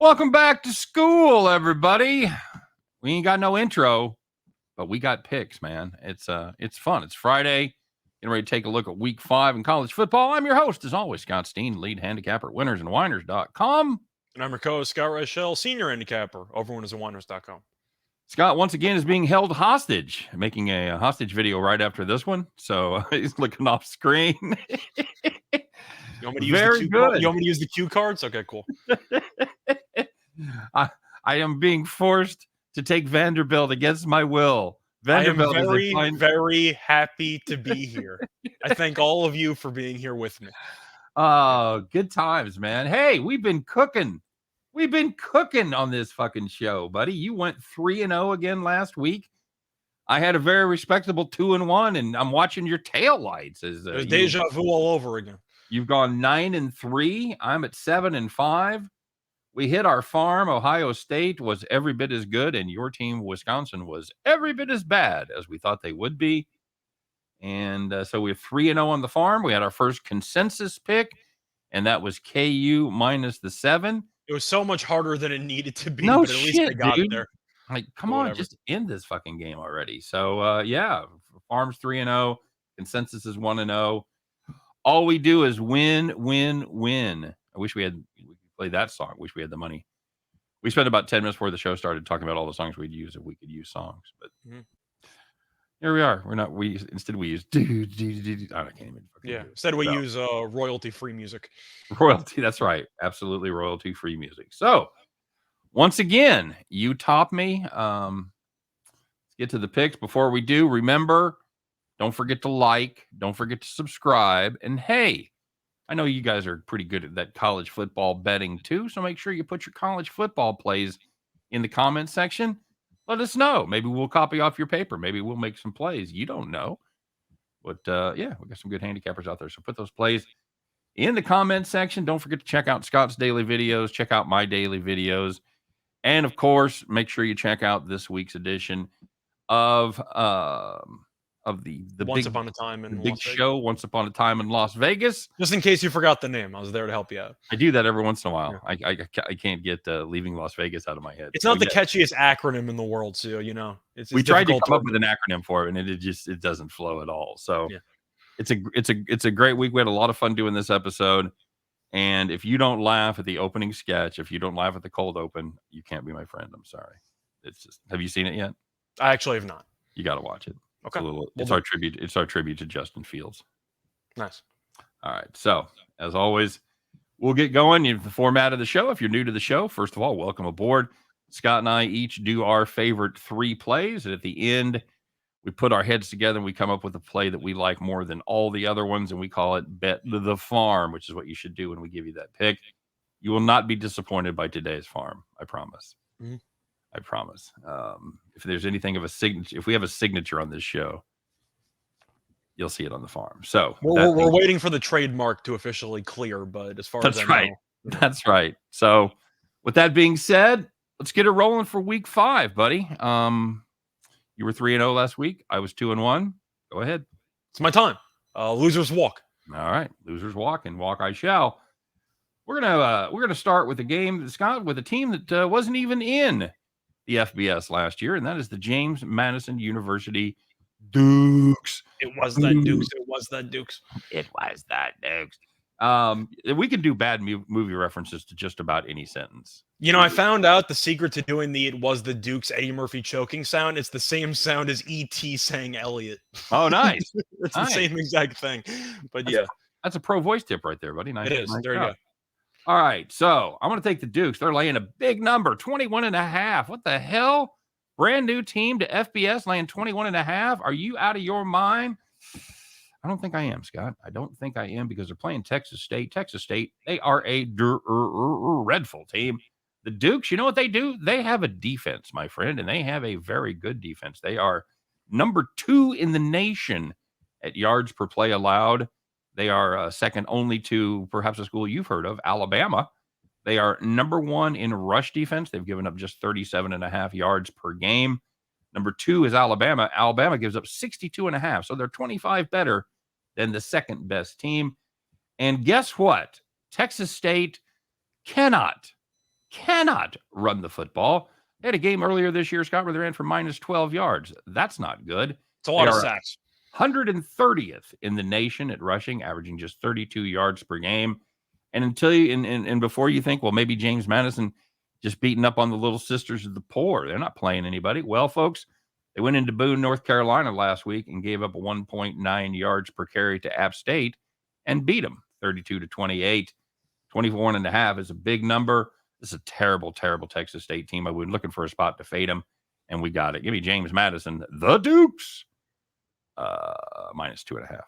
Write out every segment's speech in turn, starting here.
Welcome back to school, everybody. We ain't got no intro, but we got picks, man. It's fun. It's Friday. Getting ready to take a look at week 5 in college football. I'm your host, as always, Scott Steen, lead handicapper at winnersandwhiners.com. And I'm your co-host, Scott Reichel, senior handicapper over winnersandwhiners.com. Scott, once again, is being held hostage, making a hostage video right after this one. So he's looking off screen. You want me to use the cue card? You want me to use the cue cards? Okay, cool. I am being forced to take Vanderbilt against my will. Vanderbilt I am very happy to be here. I thank all of you for being here with me. Oh, good times, man. Hey, we've been cooking. We've been cooking on this fucking show, buddy. You went 3-0 again last week. I had a very respectable 2-1, and I'm watching your tail lights. There's deja vu all over again. You've gone 9-3. I'm at 7-5. We hit our farm. Ohio State was every bit as good, and your team, Wisconsin, was every bit as bad as we thought they would be. And so we're 3-0 on the farm. We had our first consensus pick, and that was KU minus the 7. It was so much harder than it needed to be, no but at shit, least they got dude. there. Like, come on, just end this fucking game already. So, yeah, farm's 3-0. Consensus is 1-0. All we do is win, win, win. I wish we could play that song. Wish we had the money. We spent about 10 minutes before the show started talking about all the songs we'd use if we could use songs. But here we are. Instead we use I can't even. Instead we use royalty-free music. Royalty, that's right. Absolutely royalty-free music. So once again, you top me. Let's get to the picks. Before we do, remember, don't forget to like, don't forget to subscribe. And hey, I know you guys are pretty good at that college football betting too, so make sure you put your college football plays in the comment section. Let us know. Maybe we'll copy off your paper. Maybe we'll make some plays. You don't know. But yeah, we got some good handicappers out there. So put those plays in the comment section. Don't forget to check out Scott's daily videos. Check out my daily videos. And of course, make sure you check out this week's edition of the Once Upon a Time in big show, Once Upon a Time in Las Vegas. Just in case you forgot the name, I was there to help you out. I do that every once in a while. Yeah. I can't get leaving Las Vegas out of my head. It's not the catchiest acronym in the world, so we tried to come up with an acronym for it, and it doesn't flow at all. So yeah. It's a great week. We had a lot of fun doing this episode. And if you don't laugh at the opening sketch, if you don't laugh at the cold open, you can't be my friend. I'm sorry. It's just, have you seen it yet? I actually have not. You got to watch it. Okay. It's our tribute. It's our tribute to Justin Fields. Nice. All right. So as always, we'll get going. The format of the show. If you're new to the show, first of all, welcome aboard. Scott and I each do our favorite 3 plays, and at the end, we put our heads together and we come up with a play that we like more than all the other ones, and we call it Bet the Farm, which is what you should do when we give you that pick. You will not be disappointed by today's farm. I promise. Mm-hmm. I promise. If there's anything of a signature, if we have a signature on this show, you'll see it on the farm. So we're waiting for the trademark to officially clear, but as far as I know, that's right. So with that being said, let's get it rolling for week 5, buddy. You were 3-0 last week. I was 2-1. Go ahead. It's my time. Losers walk. All right, losers walk, and walk I shall. We're gonna start with a game, Scott, with a team that wasn't even in the FBS last year, and that is the James Madison University Dukes. It was that Dukes. It was that Dukes. It was that Dukes. We can do bad movie references to just about any sentence. I found out the secret to doing the "It was the Dukes" Eddie Murphy choking sound. It's the same sound as E.T. saying Elliot. Oh, nice. It's nice. The same exact thing. But that's a pro voice tip right there, buddy. Nice. It is. Nice there you go. All right, so I'm going to take the Dukes. They're laying a big number, 21.5. What the hell? Brand new team to FBS laying 21.5. Are you out of your mind? I don't think I am, Scott. I don't think I am, because they're playing Texas State. Texas State, they are a dreadful team. The Dukes, you know what they do? They have a defense, my friend, and they have a very good defense. They are number 2 in the nation at yards per play allowed. They are second only to perhaps a school you've heard of, Alabama. They are number 1 in rush defense. They've given up just 37.5 yards per game. Number 2 is Alabama. Alabama gives up 62.5. So they're 25 better than the second best team. And guess what? Texas State cannot cannot run the football. They had a game earlier this year, Scott, where they ran for minus 12 yards. That's not good. It's a They lot of are sacks. 130th in the nation at rushing, averaging just 32 yards per game. And until you and before you think, well, maybe James Madison just beating up on the little sisters of the poor, they're not playing anybody. Well, folks, they went into Boone, North Carolina last week and gave up 1.9 yards per carry to App State and beat them 32-28. 24.5 is a big number. This is a terrible, terrible Texas State team. I was looking for a spot to fade them, and we got it. Give me James Madison, the Dukes, minus 2.5.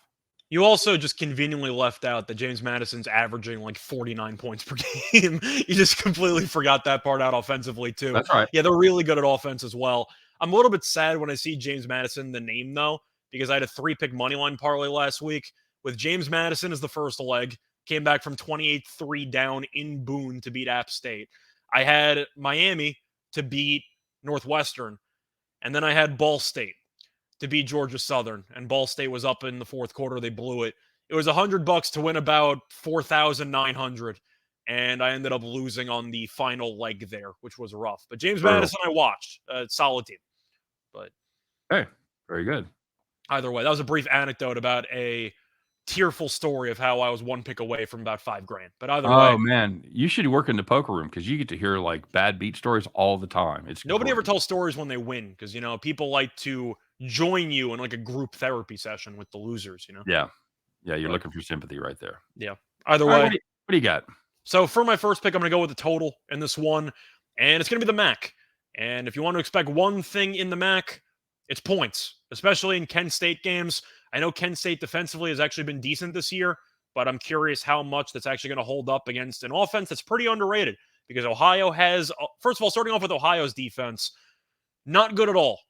You also just conveniently left out that James Madison's averaging like 49 points per game. You just completely forgot that part out offensively, too. That's right. Yeah, they're really good at offense as well. I'm a little bit sad when I see James Madison, the name, though, because I had a 3-pick moneyline parlay last week with James Madison as the first leg. Came back from 28-3 down in Boone to beat App State. I had Miami to beat Northwestern, and then I had Ball State to beat Georgia Southern, and Ball State was up in the fourth quarter. They blew it. It was $100 to win about 4,900, and I ended up losing on the final leg there, which was rough. But James Madison, I watched. Solid team. But hey, very good. Either way, that was a brief anecdote about a tearful story of how I was 1 pick away from about $5,000. But either way, Oh man, you should work in the poker room because you get to hear like bad beat stories all the time. It's nobody ever great. tells stories when they win because people like to join you in like a group therapy session with the losers. Yeah, you're looking for sympathy right there. Yeah. Either All way, right, what do you got? So for my first pick, I'm going to go with the total in this one, and it's going to be the MAC. And if you want to expect one thing in the MAC, it's points, especially in Kent State games. I know Kent State defensively has actually been decent this year, but I'm curious how much that's actually going to hold up against an offense that's pretty underrated because Ohio has, first of all, starting off with Ohio's defense, not good at all.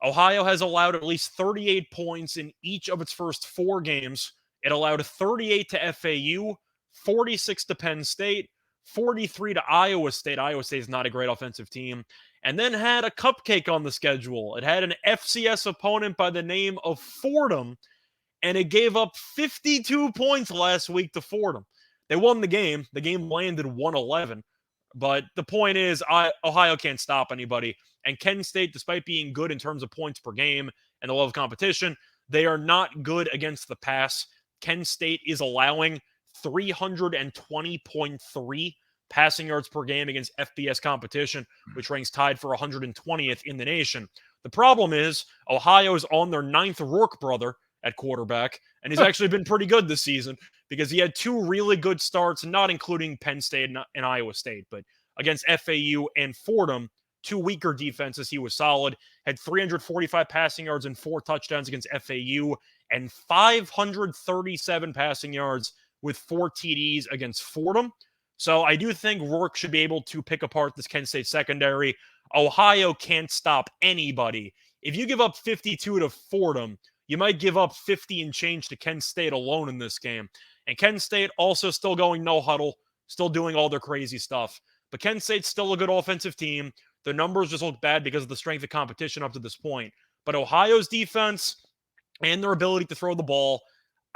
Ohio has allowed at least 38 points in each of its first 4 games. It allowed 38 to FAU, 46 to Penn State, 43 to Iowa State. Iowa State is not a great offensive team. And then had a cupcake on the schedule. It had an FCS opponent by the name of Fordham, and it gave up 52 points last week to Fordham. They won the game. The game landed 111. But the point is, Ohio can't stop anybody. And Kent State, despite being good in terms of points per game and the level of competition, they are not good against the pass. Kent State is allowing 320.3 passing yards per game against FBS competition, which ranks tied for 120th in the nation. The problem is Ohio is on their 9th Rourke brother at quarterback, and he's actually been pretty good this season because he had 2 really good starts, not including Penn State and Iowa State, but against FAU and Fordham, 2 weaker defenses, he was solid, had 345 passing yards and 4 touchdowns against FAU, and 537 passing yards with 4 TDs against Fordham. So I do think Rourke should be able to pick apart this Kent State secondary. Ohio can't stop anybody. If you give up 52 to Fordham, you might give up 50 and change to Kent State alone in this game. And Kent State also still going no huddle, still doing all their crazy stuff. But Kent State's still a good offensive team. The numbers just look bad because of the strength of competition up to this point. But Ohio's defense and their ability to throw the ball,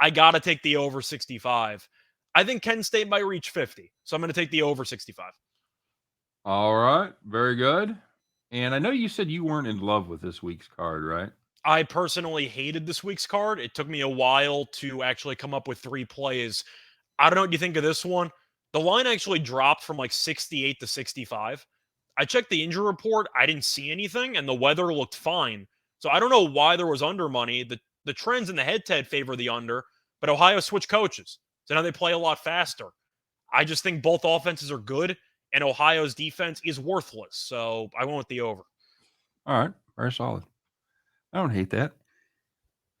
I got to take the over 65. I think Kent State might reach 50. So I'm going to take the over 65. All right. Very good. And I know you said you weren't in love with this week's card, right? I personally hated this week's card. It took me a while to actually come up with 3 plays. I don't know what you think of this one. The line actually dropped from like 68 to 65. I checked the injury report. I didn't see anything, and the weather looked fine. So I don't know why there was under money. The trends in the head-to-head favor the under, but Ohio switched coaches. So now they play a lot faster. I just think both offenses are good, and Ohio's defense is worthless. So I went with the over. All right. Very solid. I don't hate that.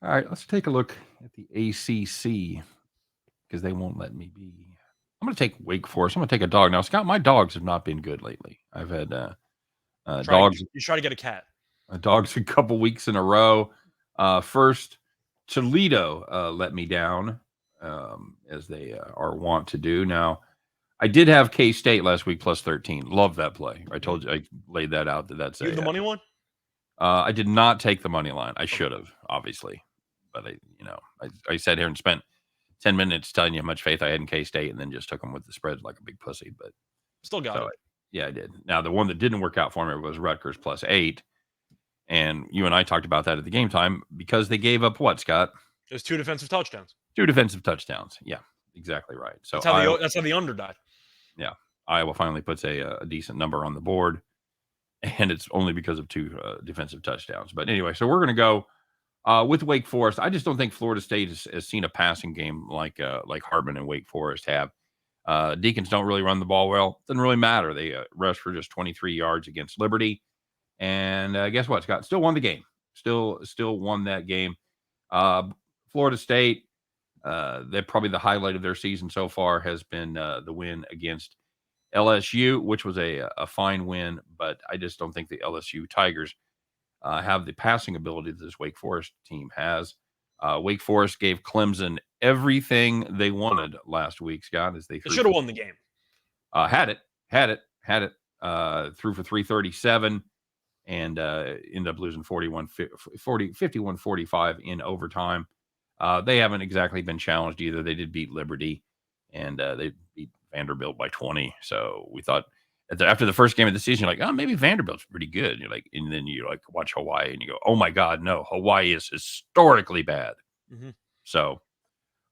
All right. Let's take a look at the ACC because they won't let me be. I'm going to take Wake Forest. I'm going to take a dog. Now, Scott, my dogs have not been good lately. I've had dogs. You try to get a cat. Dogs a couple weeks in a row. First, Toledo let me down, as they are wont to do. Now, I did have K-State last week plus 13. Love that play. I told you I laid that out. That's You the money one? I did not take the money line. I should have, obviously, but I sat here and spent 10 minutes telling you how much faith I had in K-State, and then just took them with the spread like a big pussy. But still got it. Yeah, I did. Now, the one that didn't work out for me was Rutgers +8. And you and I talked about that at the game time because they gave up what, Scott? There's 2 defensive touchdowns. 2 defensive touchdowns. Yeah, exactly right. So That's how the under died. Yeah, Iowa finally puts a decent number on the board, and it's only because of 2 defensive touchdowns. But anyway, so we're going to go with Wake Forest. I just don't think Florida State has seen a passing game like Hartman and Wake Forest have. Deacons don't really run the ball well. Doesn't really matter. They rushed for just 23 yards against Liberty. And guess what, Scott? Still won the game. Still won that game. Florida State, they're probably the highlight of their season so far has been the win against LSU, which was a fine win. But I just don't think the LSU Tigers have the passing ability that this Wake Forest team has. Wake Forest gave Clemson everything they wanted last week, Scott, as they should have won the game. Had it. Threw for 337 and ended up losing 51-45 in overtime. They haven't exactly been challenged either. They did beat Liberty, and they beat Vanderbilt by 20. So we thought after the first game of the season, you're like, oh, maybe Vanderbilt's pretty good. You're like, and then you like watch Hawaii, and you go, oh my God, no, Hawaii is historically bad. Mm-hmm. So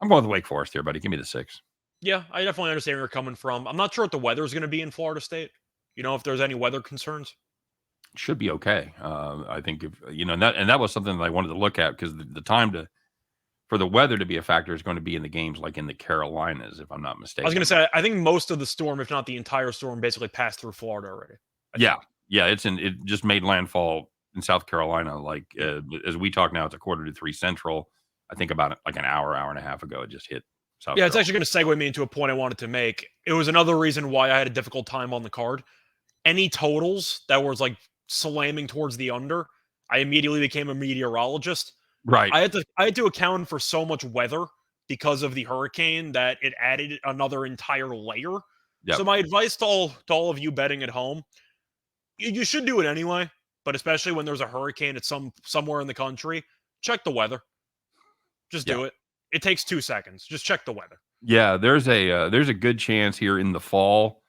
I'm going with Wake Forest here, buddy. Give me the 6. Yeah, I definitely understand where you're coming from. I'm not sure what the weather is going to be in Florida State. You know, if there's any weather concerns. Should be okay. I think if that was something that I wanted to look at because the time for the weather to be a factor is going to be in the games like in the Carolinas, if I'm not mistaken. I was going to say, I think most of the storm, if not the entire storm, basically passed through Florida already. Yeah, it just made landfall in South Carolina. Like as we talk now, it's 2:45 Central. I think about it like an hour and a half ago, it just hit South Carolina. It's actually going to segue me into a point I wanted to make. It was another reason why I had a difficult time on the card. Any totals that was like slamming towards the under, I immediately became a meteorologist. Right. I had to account for so much weather because of the hurricane that it added another entire layer. Yep. So my advice to all of you betting at home, you should do it anyway, but especially when there's a hurricane at somewhere in the country, check the weather. Just do it. It takes 2 seconds. Just check the weather. Yeah, there's a good chance here in the fall,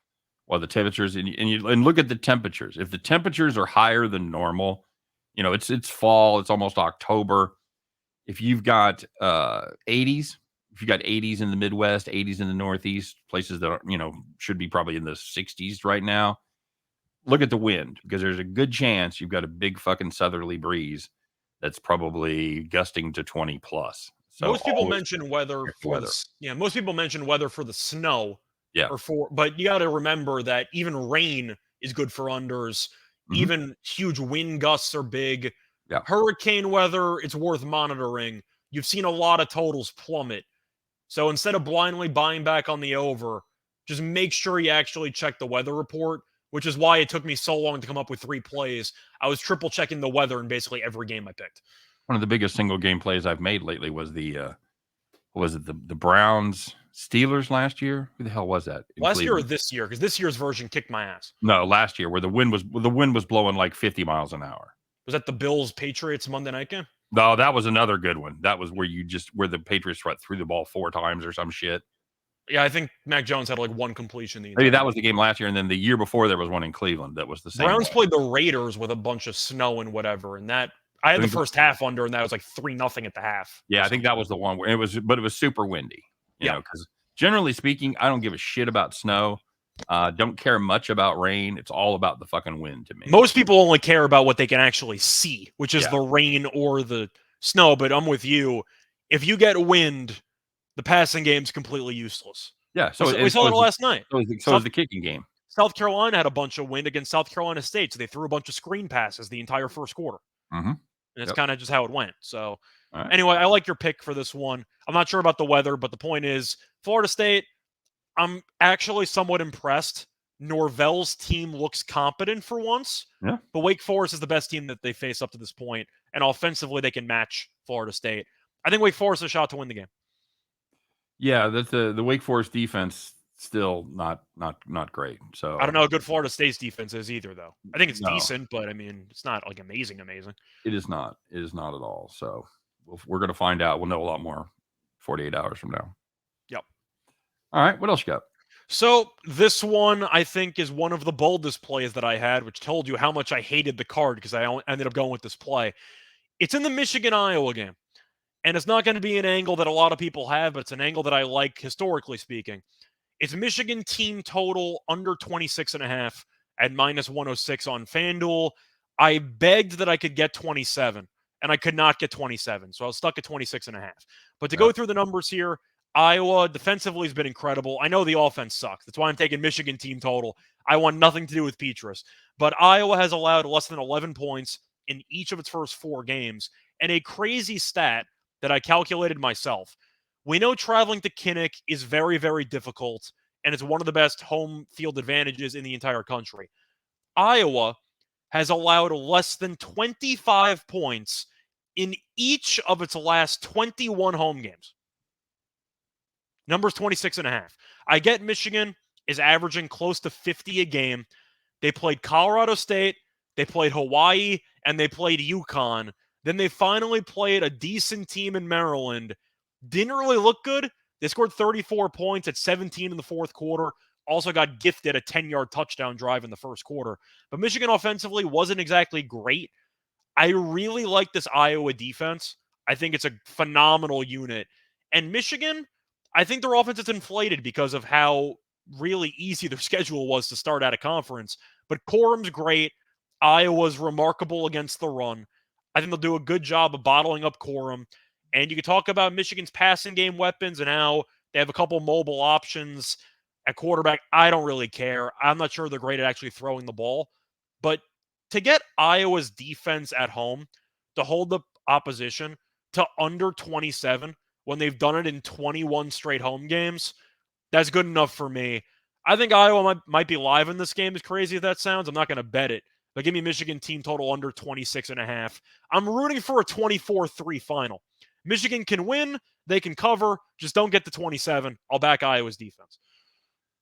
while the temperatures and look at the temperatures. If the temperatures are higher than normal, it's fall, it's almost October. If you've got 80s, if you got 80s in the Midwest, 80s in the Northeast, places that are, should be probably in the 60s right now, look at the wind because there's a good chance you've got a big fucking southerly breeze that's probably gusting to 20 plus. So most people mention weather for most people mention weather for the snow. Yeah. But you got to remember that even rain is good for unders. Mm-hmm. Even huge wind gusts are big. Yeah. Hurricane weather, it's worth monitoring. You've seen a lot of totals plummet. So instead of blindly buying back on the over, just make sure you actually check the weather report, which is why it took me so long to come up with 3 plays. I was triple checking the weather in basically every game I picked. One of the biggest single game plays I've made lately was the Browns Steelers last year. Who the hell was that? Last year or this year? Because this year's version kicked my ass. No, last year where the wind was blowing like 50 miles an hour. Was that the Bills Patriots Monday night game? No, that was another good one. That was where the Patriots threw the ball 4 times or some shit. Yeah, I think Mac Jones had like 1 completion. Maybe that was the game last year, and then the year before there was one in Cleveland that was the same. Browns played the Raiders with a bunch of snow and whatever, and that I had the first half under, and that was like 3-0 at the half. Yeah, I think that was the one where it was super windy. You know, because generally speaking, I don't give a shit about snow. Don't care much about rain. It's all about the fucking wind to me. Most people only care about what they can actually see, which is the rain or the snow. But I'm with you. If you get wind, the passing game's completely useless. Yeah, so we saw it last night. So is the kicking game. South Carolina had a bunch of wind against South Carolina State, so they threw a bunch of screen passes the entire first quarter. Mm-hmm. And it's kind of just how it went. So anyway, I like your pick for this one. I'm not sure about the weather, but the point is, Florida State, I'm actually somewhat impressed. Norvell's team looks competent for once. Yeah. But Wake Forest is the best team that they face up to this point, and offensively they can match Florida State. I think Wake Forest has a shot to win the game. Yeah, that's the Wake Forest defense still not great. So I don't know how good Florida State's defense is either, though. I think it's decent, but I mean, it's not like amazing. It is not. It is not at all. So we're going to find out. We'll know a lot more 48 hours from now. Yep. All right. What else you got? So this one, I think, is one of the boldest plays that I had, which told you how much I hated the card because I ended up going with this play. It's in the Michigan-Iowa game, and it's not going to be an angle that a lot of people have, but it's an angle that I like historically speaking. It's Michigan team total under 26.5 at -106 on FanDuel. I begged that I could get 27, and I could not get 27, so I was stuck at 26.5. But to Yeah. go through the numbers here, Iowa defensively has been incredible. I know the offense sucks. That's why I'm taking Michigan team total. I want nothing to do with Petrus. But Iowa has allowed less than 11 points in each of its first 4 games. And a crazy stat that I calculated myself. We know traveling to Kinnick is very, very difficult, and it's one of the best home field advantages in the entire country. Iowa has allowed less than 25 points in each of its last 21 home games. Number's 26.5. I get Michigan is averaging close to 50 a game. They played Colorado State, they played Hawaii, and they played UConn. Then they finally played a decent team in Maryland. Didn't really look good. They scored 34 points at 17 in the fourth quarter. Also got gifted a 10-yard touchdown drive in the first quarter. But Michigan offensively wasn't exactly great. I really like this Iowa defense. I think it's a phenomenal unit. And Michigan, I think their offense is inflated because of how really easy their schedule was to start out a conference. But Corum's great. Iowa's remarkable against the run. I think they'll do a good job of bottling up Corum. And you can talk about Michigan's passing game weapons and how they have a couple mobile options at quarterback. I don't really care. I'm not sure they're great at actually throwing the ball. But to get Iowa's defense at home to hold the opposition to under 27 when they've done it in 21 straight home games, that's good enough for me. I think Iowa might be live in this game, as crazy as that sounds. I'm not going to bet it. But give me Michigan team total under 26.5. I'm rooting for a 24-3 final. Michigan can win. They can cover. Just don't get to 27. I'll back Iowa's defense.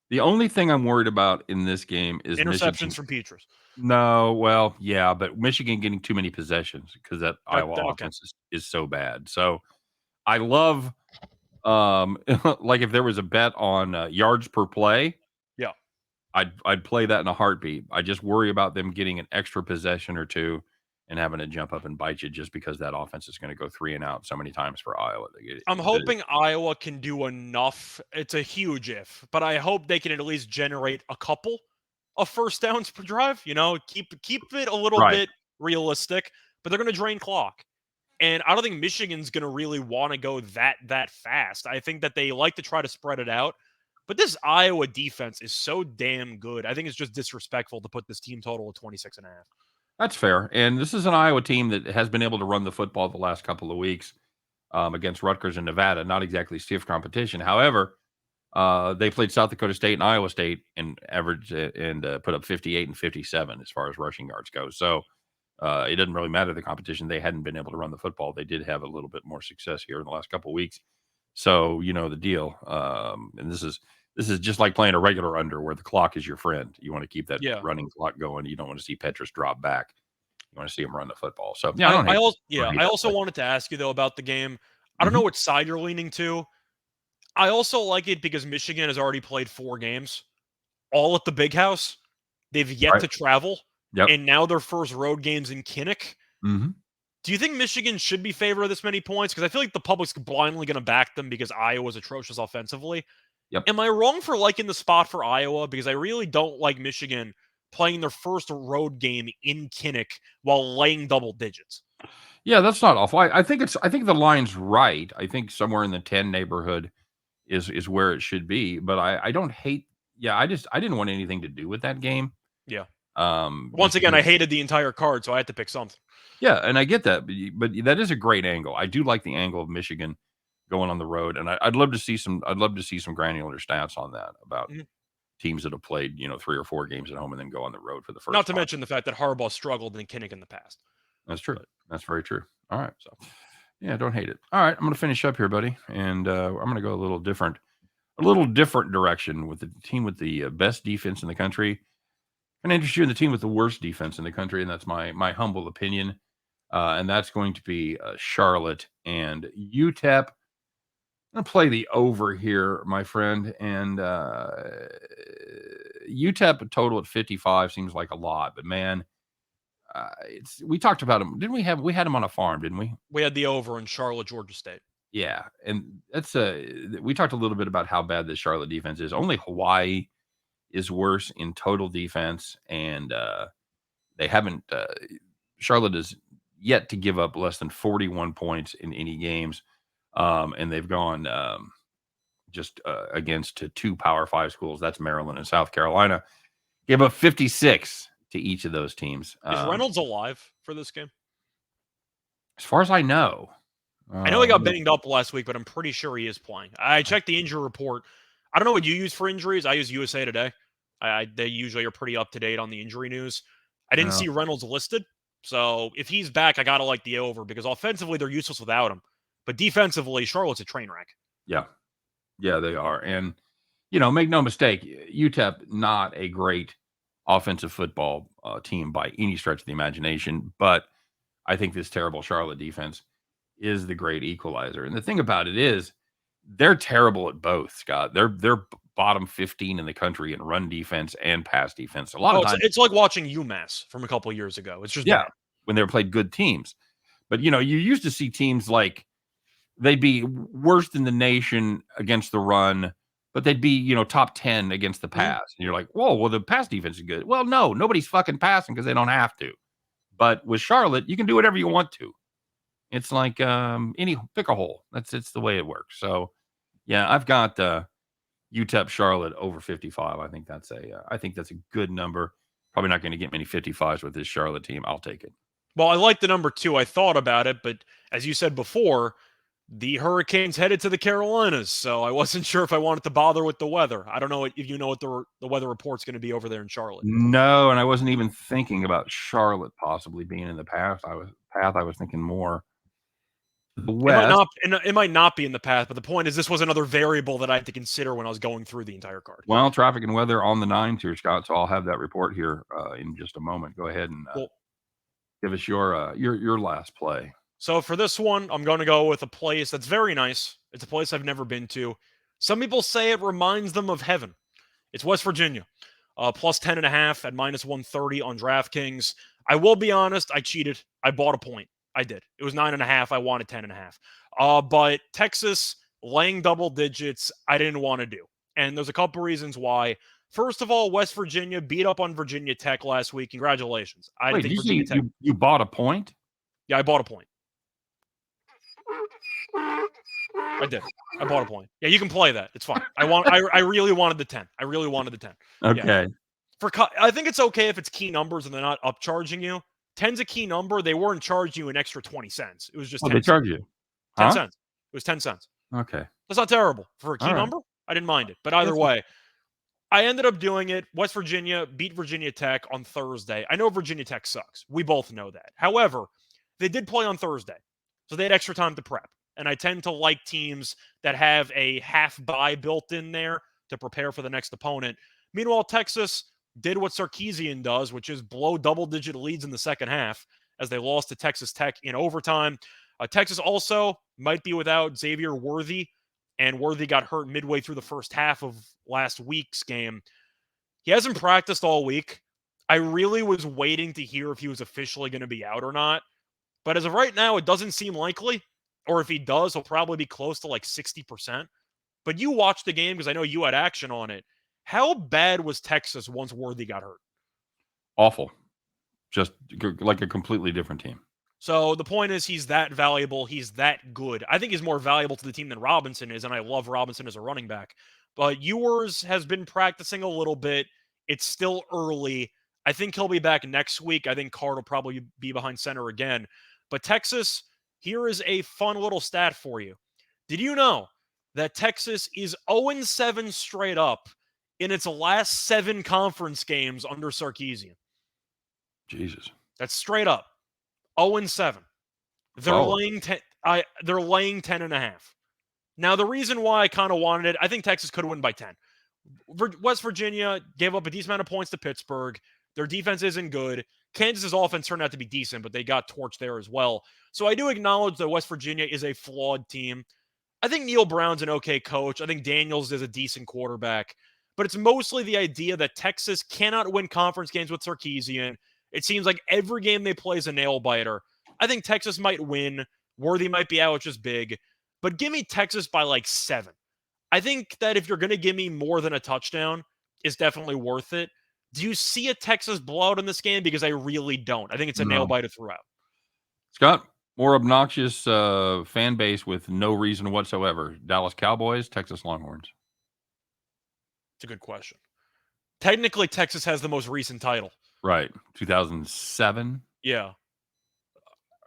The only thing I'm worried about in this game is Interceptions Michigan. from Petrus. No, well, yeah, but Michigan getting too many possessions because that Iowa Okay. offense is so bad. So I love, like if there was a bet on yards per play, Yeah. I'd play that in a heartbeat. I just worry about them getting an extra possession or two and having to jump up and bite you just because that offense is going to go 3 and out so many times for Iowa. I'm hoping Iowa can do enough. It's a huge if, but I hope they can at least generate a couple of first downs per drive. You know, keep it a little Right. bit realistic, but they're going to drain clock. And I don't think Michigan's going to really want to go that fast. I think that they like to try to spread it out. But this Iowa defense is so damn good. I think it's just disrespectful to put this team total at 26.5. That's fair. And this is an Iowa team that has been able to run the football the last couple of weeks against Rutgers and Nevada. Not exactly stiff competition. However, they played South Dakota State and Iowa State and averaged and put up 58 and 57 as far as rushing yards go. So it doesn't really matter the competition. They hadn't been able to run the football. They did have a little bit more success here in the last couple of weeks. So you know the deal. And this is just like playing a regular under where the clock is your friend. You want to keep that running clock going. You don't want to see Petrus drop back. You want to see him run the football. So yeah, I also wanted to ask you though about the game. I don't know what side you're leaning to. I also like it because Michigan has already played 4 games, all at the Big House. They've yet to travel, and now their first road games in Kinnick. Mm-hmm. Do you think Michigan should be favored this many points? Because I feel like the public's blindly going to back them because Iowa's atrocious offensively. Yep. Am I wrong for liking the spot for Iowa? Because I really don't like Michigan playing their first road game in Kinnick while laying double digits. Yeah, that's not awful. I think the line's right. I think somewhere in the 10 neighborhood is where it should be. But I don't hate. Yeah, I didn't want anything to do with that game. Yeah. Once again, I hated the entire card, so I had to pick something. Yeah, and I get that, but that is a great angle. I do like the angle of Michigan going on the road, and I'd love to see some granular stats on that about teams that have played 3 or 4 games at home and then go on the road for the first. Not to mention the fact that Harbaugh struggled in Kinnick in the past. That's true. That's very true. All right, so yeah, don't hate it. All right, I'm going to finish up here, buddy, and I'm going to go a little different direction with the team with the best defense in the country. I'm going to interest you in the team with the worst defense in the country, and that's my humble opinion. And that's going to be Charlotte and UTEP. going to play the over here, my friend. And UTEP total at 55 seems like a lot, but man, we talked about him. Didn't we had him on a farm, didn't we? We had the over in Charlotte, Georgia State. Yeah. And we talked a little bit about how bad the Charlotte defense is. Only Hawaii is worse in total defense. And they haven't, Charlotte is yet to give up less than 41 points in any games. And they've gone just against two Power 5 schools. That's Maryland and South Carolina. Gave up 56 to each of those teams. Is Reynolds alive for this game? As far as I know. I know he got banged up last week, but I'm pretty sure he is playing. I checked the injury report. I don't know what you use for injuries. I use USA Today. They usually are pretty up to date on the injury news. I didn't see Reynolds listed. So if he's back, I got to like the over because offensively they're useless without him. But defensively, Charlotte's a train wreck. Yeah. Yeah, they are. And, make no mistake, UTEP, not a great offensive football team by any stretch of the imagination. But I think this terrible Charlotte defense is the great equalizer. And the thing about it is they're terrible at both, Scott. They're bottom 15 in the country in run defense and pass defense. A lot of times it's like watching UMass from a couple of years ago. It's just bad. When they played good teams. But you used to see teams like they'd be worst in the nation against the run, but they'd be, top 10 against the pass. And you're like, whoa, well, the pass defense is good. Well, no, nobody's fucking passing because they don't have to. But with Charlotte, you can do whatever you want to. It's like pick a hole. It's the way it works. So, yeah, I've got UTEP Charlotte over 55. I think that's a good number. Probably not going to get many 55s with this Charlotte team. I'll take it. Well, I like the number 2. I thought about it, but as you said before, the Hurricanes headed to the Carolinas, so I wasn't sure if I wanted to bother with the weather. I don't know if you know what the weather report's going to be over there in Charlotte. No, and I wasn't even thinking about Charlotte possibly being in the path. I was thinking more the west. It might not be in the path, but the point is this was another variable that I had to consider when I was going through the entire card. Well, traffic and weather on the 9s here, Scott, so I'll have that report here in just a moment. Go ahead and give us your last play. So for this one, I'm going to go with a place that's very nice. It's a place I've never been to. Some people say it reminds them of heaven. It's West Virginia, plus 10.5 at minus 130 on DraftKings. I will be honest, I cheated. I bought a point. I did. It was 9.5. I wanted 10.5. But Texas laying double digits, I didn't want to do. And there's a couple reasons why. First of all, West Virginia beat up on Virginia Tech last week. Congratulations. Wait, did you say you bought a point? Yeah, I bought a point. I did. I bought a point. Yeah, you can play that. It's fine. I really wanted the 10. I really wanted the 10. Okay. Yeah. I think it's okay if it's key numbers and they're not upcharging you. 10's a key number. They weren't charging you an extra 20 cents. It was just 10 they charge you 10 cents. It was 10 cents. Okay. That's not terrible. For a key number, I didn't mind it. But either way, I ended up doing it. West Virginia beat Virginia Tech on Thursday. I know Virginia Tech sucks. We both know that. However, they did play on Thursday. So they had extra time to prep. And I tend to like teams that have a half bye built in there to prepare for the next opponent. Meanwhile, Texas did what Sarkisian does, which is blow double-digit leads in the second half as they lost to Texas Tech in overtime. Texas also might be without Xavier Worthy, and Worthy got hurt midway through the first half of last week's game. He hasn't practiced all week. I really was waiting to hear if he was officially going to be out or not. But as of right now, it doesn't seem likely. Or if he does, he'll probably be close to like 60%. But you watched the game because I know you had action on it. How bad was Texas once Worthy got hurt? Awful. Just like a completely different team. So the point is he's that valuable. He's that good. I think he's more valuable to the team than Robinson is, and I love Robinson as a running back. But Ewers has been practicing a little bit. It's still early. I think he'll be back next week. I think Card will probably be behind center again. But Texas, here is a fun little stat for you. Did you know that Texas is 0-7 straight up in its last 7 conference games under Sarkisian? Jesus. That's straight up. 0-7. They're laying 10.5. Now, the reason why I kind of wanted it, I think Texas could win by 10. West Virginia gave up a decent amount of points to Pittsburgh. Their defense isn't good. Kansas's offense turned out to be decent, but they got torched there as well. So I do acknowledge that West Virginia is a flawed team. I think Neil Brown's an okay coach. I think Daniels is a decent quarterback. But it's mostly the idea that Texas cannot win conference games with Sarkisian. It seems like every game they play is a nail biter. I think Texas might win. Worthy might be out, which is big. But give me Texas by like 7. I think that if you're going to give me more than a touchdown, it's definitely worth it. Do you see a Texas blowout in this game? Because I really don't. I think it's a nail biter throughout. Scott, more obnoxious fan base with no reason whatsoever. Dallas Cowboys, Texas Longhorns. It's a good question. Technically, Texas has the most recent title. Right. 2007. Yeah.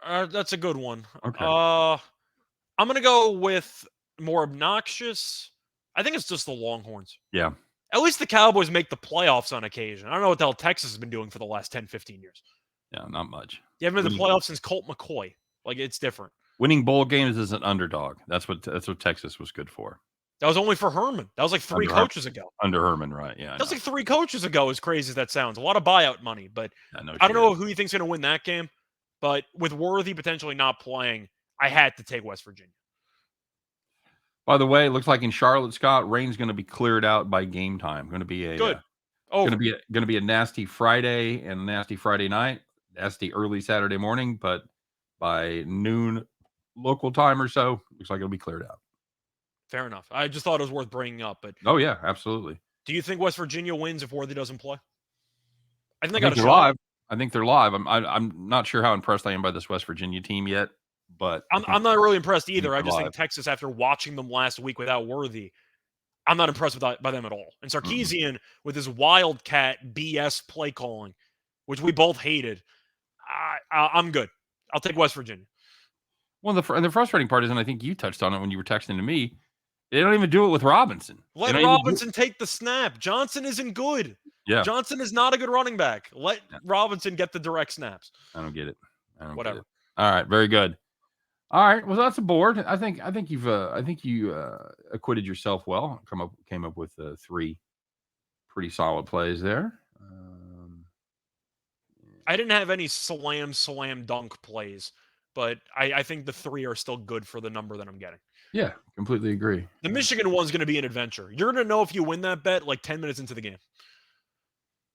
That's a good one. Okay. I'm going to go with more obnoxious. I think it's just the Longhorns. Yeah. At least the Cowboys make the playoffs on occasion. I don't know what the hell Texas has been doing for the last 10, 15 years. Yeah, not much. You haven't been in the playoffs since Colt McCoy. Like, it's different. Winning bowl games as an underdog. That's what Texas was good for. That was only for Herman. That was like 3 coaches ago. Under Herman, right? Yeah. That was like 3 coaches ago, as crazy as that sounds. A lot of buyout money, but I don't know who you think's going to win that game. But with Worthy potentially not playing, I had to take West Virginia. By the way, it looks like in Charlotte, Scott, rain's going to be cleared out by game time. Going to be a good. Going to be a nasty Friday and a nasty Friday night, nasty early Saturday morning, but by noon local time or so, looks like it'll be cleared out. Fair enough. I just thought it was worth bringing up. But oh yeah, absolutely. Do you think West Virginia wins if Worthy doesn't play? I think they got a shot. Live. I think they're live. I'm not sure how impressed I am by this West Virginia team yet, but I'm not really impressed either. I just think Texas, after watching them last week without Worthy, I'm not impressed by them at all. And Sarkisian with his wildcat BS play calling, which we both hated, I'm good. I'll take West Virginia. Well, the frustrating part is, and I think you touched on it when you were texting to me, they don't even do it with Robinson. Let Robinson take the snap. Johnson isn't good. Yeah. Johnson is not a good running back. Let Robinson get the direct snaps. I don't get it. Whatever. Get it. All right. Very good. All right. Well, that's a board. I think you acquitted yourself well. Came up with 3 pretty solid plays there. I didn't have any slam dunk plays, but I think the 3 are still good for the number that I'm getting. Yeah, completely agree. The Michigan one's going to be an adventure. You're going to know if you win that bet like 10 minutes into the game.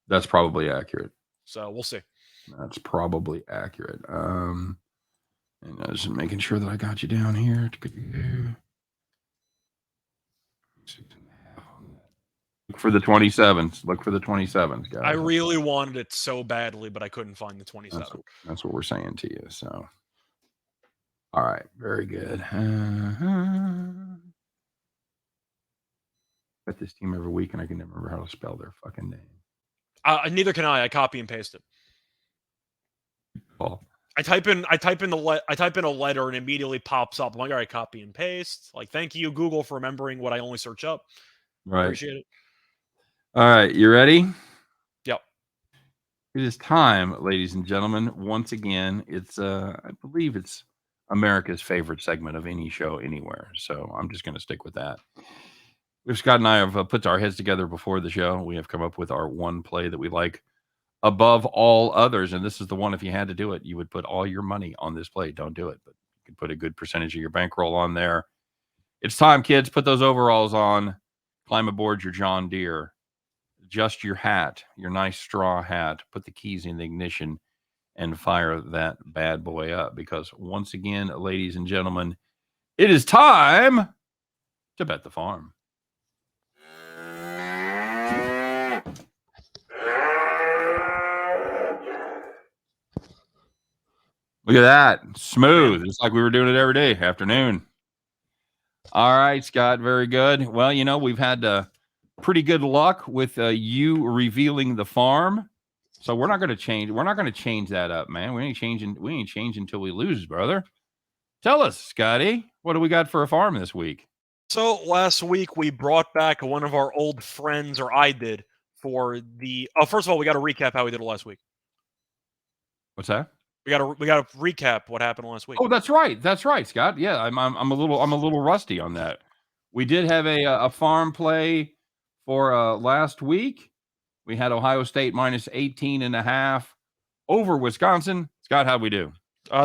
That's probably accurate. So we'll see. That's probably accurate. And I was just making sure that I got you down here. Look for the 27s. Look for the 27s, guys. I really wanted it so badly, but I couldn't find the 27. That's what we're saying to you. So, all right, very good. Bet this team every week, and I can never remember how to spell their fucking name. Neither can I. I copy and paste it. Paul. I type in a letter and it immediately pops up. I'm like, all right, copy and paste. Like, thank you, Google, for remembering what I only search up. Right. Appreciate it. All right, you ready? Yep. It is time, ladies and gentlemen. Once again, it's I believe it's America's favorite segment of any show anywhere. So I'm just going to stick with that. Scott and I have put our heads together before the show. We have come up with our one play that we like above all others. And this is the one, if you had to do it, you would put all your money on this play. Don't do it, but you can put a good percentage of your bankroll on there. It's time, kids. Put those overalls on. Climb aboard your John Deere. Adjust your hat, your nice straw hat. Put the keys in the ignition and fire that bad boy up. Because once again, ladies and gentlemen, it is time to bet the farm. Look at that. Smooth. It's like we were doing it every day, afternoon. All right, Scott. Very good. Well, we've had pretty good luck with you revealing the farm. So we're not going to change. We're not going to change that up, man. We ain't changing until we lose, brother. Tell us, Scotty, what do we got for a farm this week? So last week we brought back one of our old friends, or I did, for the. Oh, first of all, we got to recap how we did it last week. What's that? We got to recap what happened last week. Oh, that's right, Scott. Yeah, I'm a little rusty on that. We did have a farm play for last week. We had Ohio State minus 18.5 over Wisconsin. Scott, how'd we do?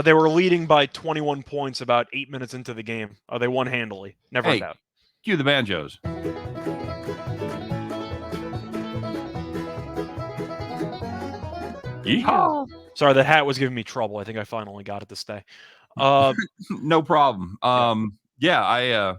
They were leading by 21 points about 8 minutes into the game. They won handily. Never in doubt. Cue the banjos. Yeehaw! Sorry, that hat was giving me trouble. I think I finally got it to stay. No problem. Yeah.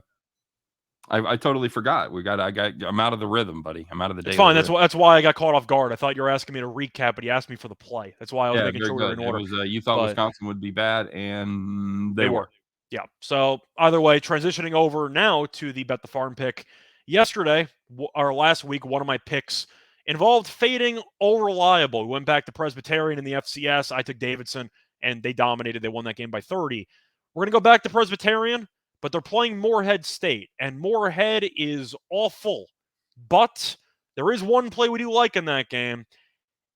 I totally forgot. I'm out of the rhythm, buddy. I'm out of the day. It's fine. That's why I got caught off guard. I thought you were asking me to recap, but you asked me for the play. That's why I was making sure we were in order. It was, you thought Wisconsin would be bad, and they were. Yeah. So either way, transitioning over now to the Bet the Farm pick. Yesterday, or last week, one of my picks involved fading all reliable. We went back to Presbyterian in the FCS. I took Davidson, and they dominated. They won that game by 30. We're going to go back to Presbyterian, but they're playing Morehead State, and Morehead is awful. But there is one play we do like in that game,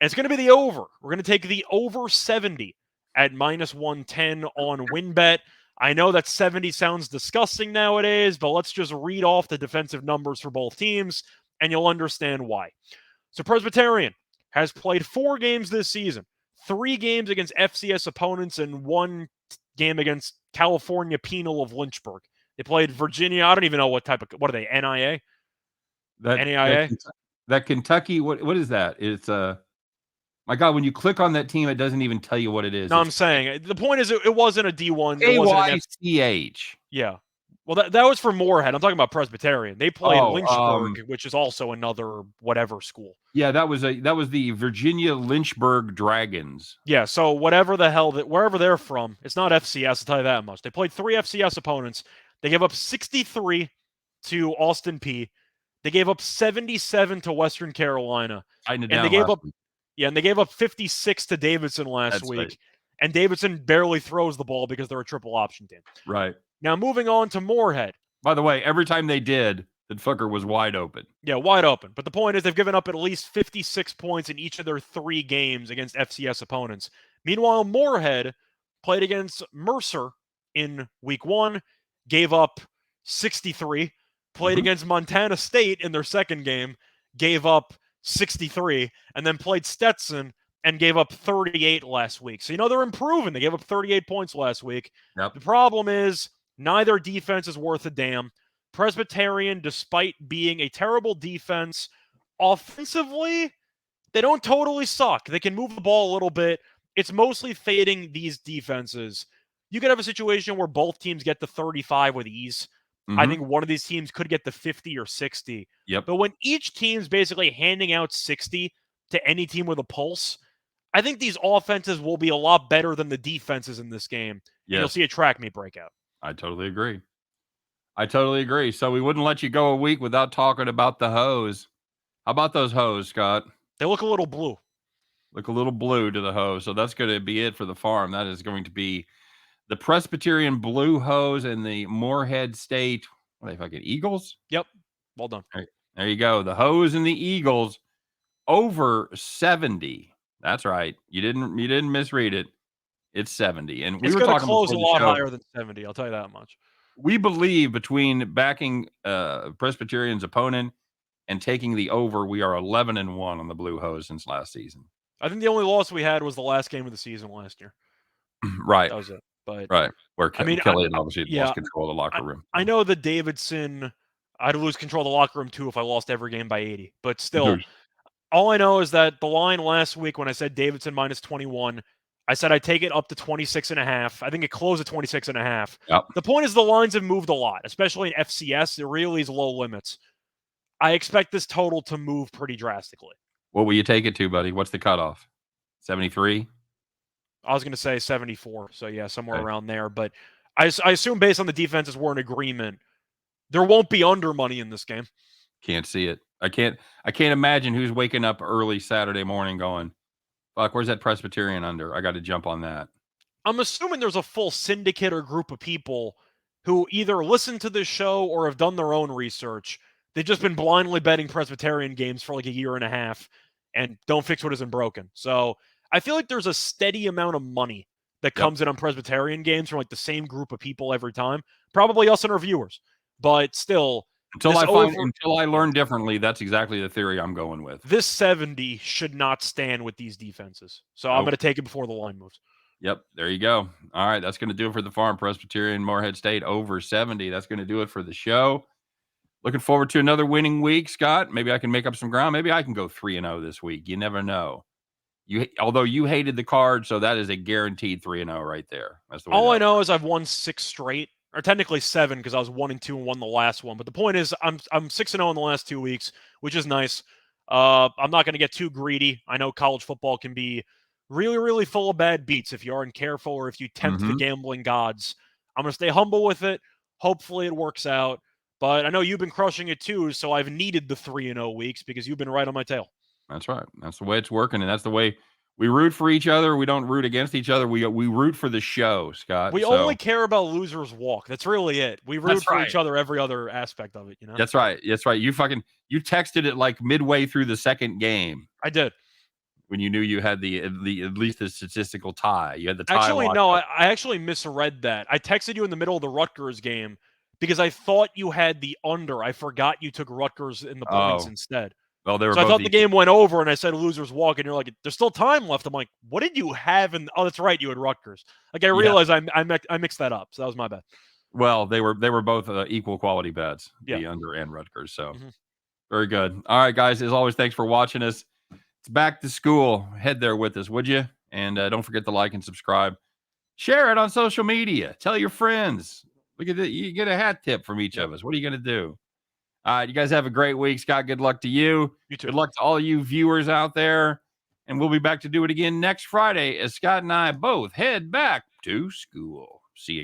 and it's going to be the over. We're going to take the over 70 at -110 on WinBet. I know that 70 sounds disgusting nowadays, but let's just read off the defensive numbers for both teams, and you'll understand why. So Presbyterian has played 4 games this season, 3 games against FCS opponents, and 1 game against California Penal of Lynchburg. They played Virginia. I don't even know what are they, NIA? NAIA? That Kentucky, what is that? It's my God, when you click on that team, it doesn't even tell you what it is. No, I'm saying the point is it wasn't a D1. AYCH. Yeah. Well, that was for Morehead. I'm talking about Presbyterian. They played Lynchburg, which is also another whatever school. Yeah, that was the Virginia Lynchburg Dragons. Yeah, so whatever the hell wherever they're from, it's not FCS. I'll tell you that much. They played 3 FCS opponents. They gave up 63 to Austin Peay. They gave up 77 to Western Carolina, and they gave up. Yeah, and they gave up 56 to Davidson last week. Right. And Davidson barely throws the ball because they're a triple option team. Right. Now, moving on to Morehead. By the way, every time they did, the fucker was wide open. Yeah, wide open. But the point is they've given up at least 56 points in each of their 3 games against FCS opponents. Meanwhile, Morehead played against Mercer in week 1, gave up 63, played against Montana State in their second game, gave up 63, and then played Stetson and gave up 38 last week. So, they're improving. They gave up 38 points last week. Yep. The problem is neither defense is worth a damn. Presbyterian, despite being a terrible defense, offensively, they don't totally suck. They can move the ball a little bit. It's mostly fading these defenses. You could have a situation where both teams get to 35 with ease. I think one of these teams could get to 50 or 60. Yep. But when each team's basically handing out 60 to any team with a pulse, I think these offenses will be a lot better than the defenses in this game. Yes. You'll see a track meet breakout. I totally agree. So we wouldn't let you go a week without talking about the hose. How about those hose, Scott? They look a little blue. Look a little blue to the hose. So that's going to be it for the farm. That is going to be the Presbyterian Blue Hose and the Morehead State, what are they, fucking Eagles? Yep. Well done. There you go. The Hose and the Eagles over 70. That's right. You didn't misread it. It's 70. And we were talking close a lot higher than 70. I'll tell you that much. We believe between backing Presbyterian's opponent and taking the over, we are 11-1 on the Blue Hose since last season. I think the only loss we had was the last game of the season last year. Right. That was it. But right, where Kelly obviously lost control of the locker room. I know that Davidson, I'd lose control of the locker room too if I lost every game by 80. But still, all I know is that the line last week when I said Davidson -21, I said I'd take it up to 26.5. I think it closed at 26.5. Yep. The point is the lines have moved a lot, especially in FCS. It really is low limits. I expect this total to move pretty drastically. What will you take it to, buddy? What's the cutoff? 73? I was going to say 74. So, yeah, somewhere around there. But I assume based on the defenses, we're in agreement. There won't be under money in this game. Can't see it. I can't imagine who's waking up early Saturday morning going, fuck, where's that Presbyterian under? I got to jump on that. I'm assuming there's a full syndicate or group of people who either listen to this show or have done their own research. They've just been blindly betting Presbyterian games for like a year and a half and don't fix what isn't broken. So I feel like there's a steady amount of money that comes in on Presbyterian games from like the same group of people every time. Probably us and our viewers. But still, until I learn differently, that's exactly the theory I'm going with. This 70 should not stand with these defenses. So I'm going to take it before the line moves. Yep, there you go. All right, that's going to do it for the Farm Presbyterian Morehead State over 70. That's going to do it for the show. Looking forward to another winning week, Scott. Maybe I can make up some ground. Maybe I can go 3-0 this week. You never know. Although you hated the card, so that is a guaranteed 3-0 right there. That's the way. All I know is I've won 6 straight, or technically 7 because I was 1-2 and won the last one. But the point is, I'm 6-0 in the last 2 weeks, which is nice. I'm not going to get too greedy. I know college football can be really, really full of bad beats if you aren't careful or if you tempt the gambling gods. I'm going to stay humble with it. Hopefully it works out. But I know you've been crushing it too, so I've needed the 3-0 weeks because you've been right on my tail. That's right. That's the way it's working, and that's the way we root for each other. We don't root against each other. We root for the show, Scott. We only care about losers walk. That's really it. We root for each other every other aspect of it, you know? That's right. That's right. You texted it like midway through the second game. I did. When you knew you had the at least the statistical tie. You had the tie. Actually, no, I actually misread that. I texted you in the middle of the Rutgers game because I thought you had the under. I forgot you took Rutgers in the points instead. Well, they were so both I thought the game went over, and I said losers walk, and you're like, there's still time left. I'm like, what did you have? Oh, that's right, you had Rutgers. Like I realized I mixed that up, so that was my bad. Well, they were both equal quality bets, the under and Rutgers. So very good. All right, guys. As always, thanks for watching us. It's back to school. Head there with us, would you? And don't forget to like and subscribe. Share it on social media. Tell your friends. Look at that. You get a hat tip from each of us. What are you going to do? All right, you guys have a great week. Scott, good luck to you. You too. Good luck to all you viewers out there. And we'll be back to do it again next Friday as Scott and I both head back to school. See you.